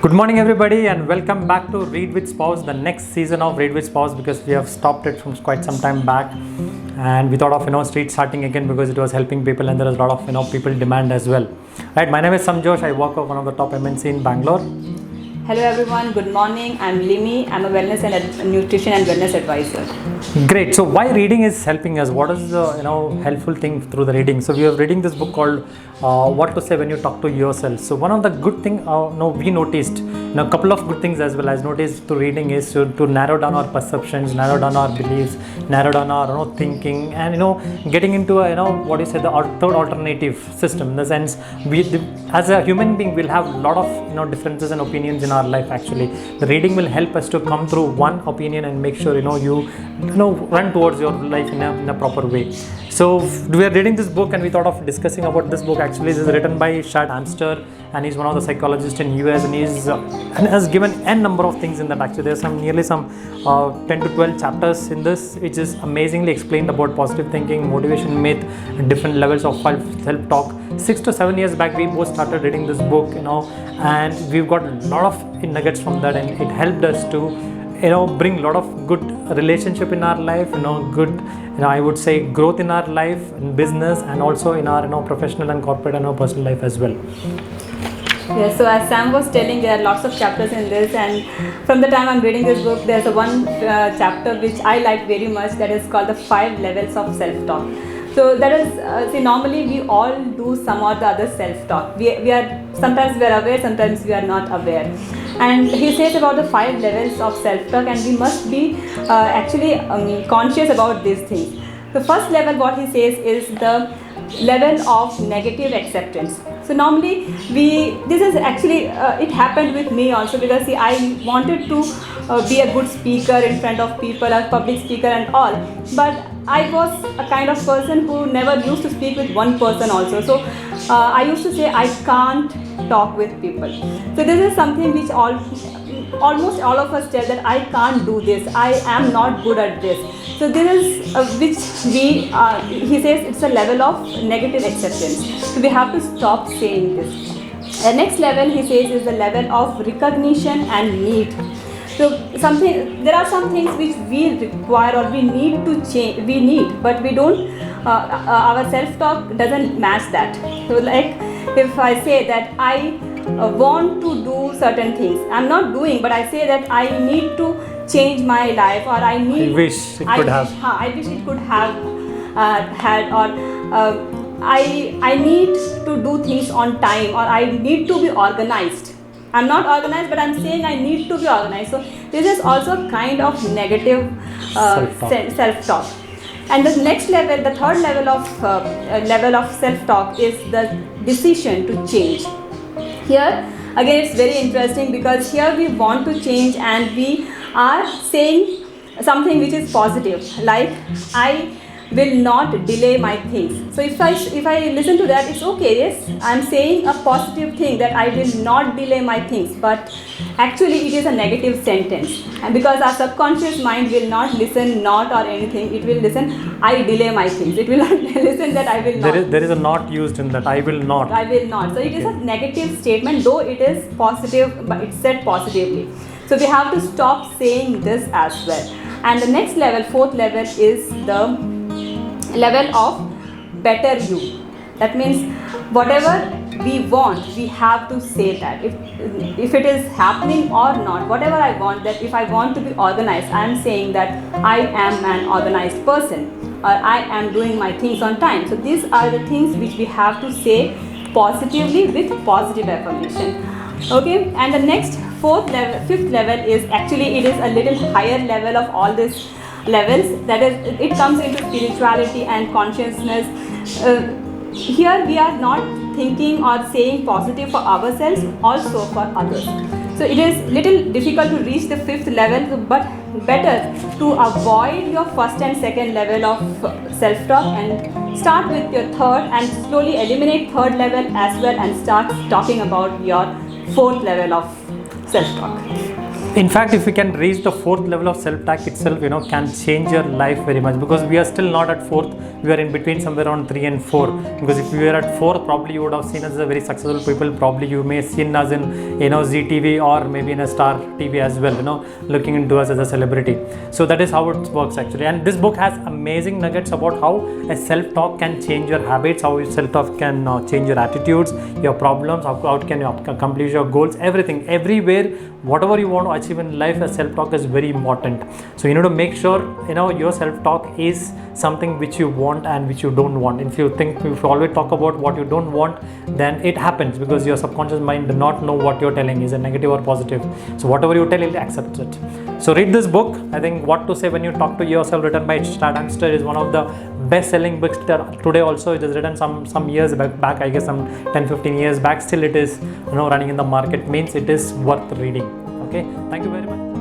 Good morning, everybody, and welcome back to Read with Spouse, the next season of Read with Spouse, because we have stopped it from quite some time back, and we thought of street starting again because it was helping people, and there was a lot of people demand as well. Right, my name is Samjosh. I work for one of the top MNC in Bangalore. Hello everyone, good morning. I'm Limi. I'm a wellness and nutrition and wellness advisor. Great. So why reading is helping us? What is the helpful thing through the reading? So we are reading this book called What to Say When You Talk to Yourself. So one of the good thing we noticed, a couple of good things as well as noticed through reading is to narrow down our perceptions, narrow down our beliefs, narrow down our thinking, and getting into a the third alternative system. In the sense, as a human being will have a lot of differences and opinions in our life. Actually, the reading will help us to come through one opinion and make sure you run towards your life in a proper way. So we are reading this book and we thought of discussing about this book. Actually, this is written by Shad Amster, and he's one of the psychologists in US, and and has given n number of things in that. Actually, there's nearly 10 to 12 chapters in this, which is amazingly explained about positive thinking, motivation myth, and different levels of self-talk. 6 to 7 years back, we both started reading this book, and we've got a lot of nuggets from that, and it helped us to bring a lot of good relationship in our life, good I would say growth in our life, in business, and also in our professional and corporate and our personal life as well. Yeah, so as Sam was telling, there are lots of chapters in this, and from the time I'm reading this book, there's one chapter which I like very much, that is called the 5 levels of self-talk. So that is, normally we all do some or the other self-talk. We are sometimes we are aware, sometimes we are not aware. And he says about the 5 levels of self-talk, and we must be conscious about these things. The first level, what he says, is the level of negative acceptance. So normally this is actually, it happened with me also, because I wanted to be a good speaker in front of people, a public speaker and all, but I was a kind of person who never used to speak with one person also. So I used to say I can't talk with people. So this is something which almost all of us tell, that I can't do this, I am not good at this. So this is which he says it's a level of negative acceptance. So we have to stop saying this. The next level, he says, is the level of recognition and need. So there are some things which we require or we need to change, but we don't, our self-talk doesn't match that. So like if I say that I want to do certain things, I'm not doing, but I say that I need to change my life, or I wish it could have had, or I need to do things on time, or I need to be organized. I'm not organized, but I'm saying I need to be organized. So this is also kind of negative self-talk. And the next level, the third level of self-talk, is the decision to change. Here again, it's very interesting, because here we want to change and we are saying something which is positive, like I will not delay my things. So if I listen to that, it's okay, yes, I'm saying a positive thing, that I will not delay my things, but actually it is a negative sentence, and because our subconscious mind will not listen not or anything, it will listen I delay my things, it will not listen that I will not. There is a not used in that, I will not. So it is a negative statement, though it is positive, but it's said positively. So we have to stop saying this as well. And the next level, fourth level, is the level of better you. That means whatever we want, we have to say that. If it is happening or not, whatever I want, that if I want to be organized, I am saying that I am an organized person, or I am doing my things on time. So these are the things which we have to say positively with positive affirmation. Okay, and the next fifth level is actually, it is a little higher level of all these levels, that is, it comes into spirituality and consciousness. Here we are not thinking or saying positive for ourselves, also for others. So it is little difficult to reach the fifth level, but better to avoid your first and second level of self-talk and start with your third, and slowly eliminate third level as well, and start talking about your fourth level of self-talk. In fact, if we can reach the fourth level of self-talk itself, can change your life very much, because we are still not at fourth. We are in between somewhere around 3 and 4. Because if we were at 4, probably you would have seen us as a very successful people. Probably you may have seen us in, ZTV or maybe in a Star TV as well, looking into us as a celebrity. So that is how it works actually. And this book has amazing nuggets about how a self-talk can change your habits, how your self-talk can change your attitudes, your problems, how can you accomplish your goals, everything, everywhere, whatever you want to achieve in life, a self-talk is very important. So you need to make sure your self-talk is something which you want and which you don't want. If you always talk about what you don't want, then it happens, because your subconscious mind does not know what you're telling is a negative or positive. So whatever you tell, it accepts it. So read this book. I think What to Say When You Talk to Yourself, written by Strad Hamster, is one of the best-selling books today. Also, it is written some years back, I guess some 10-15 years back. Still it is running in the market, means it is worth reading. Okay, thank you very much.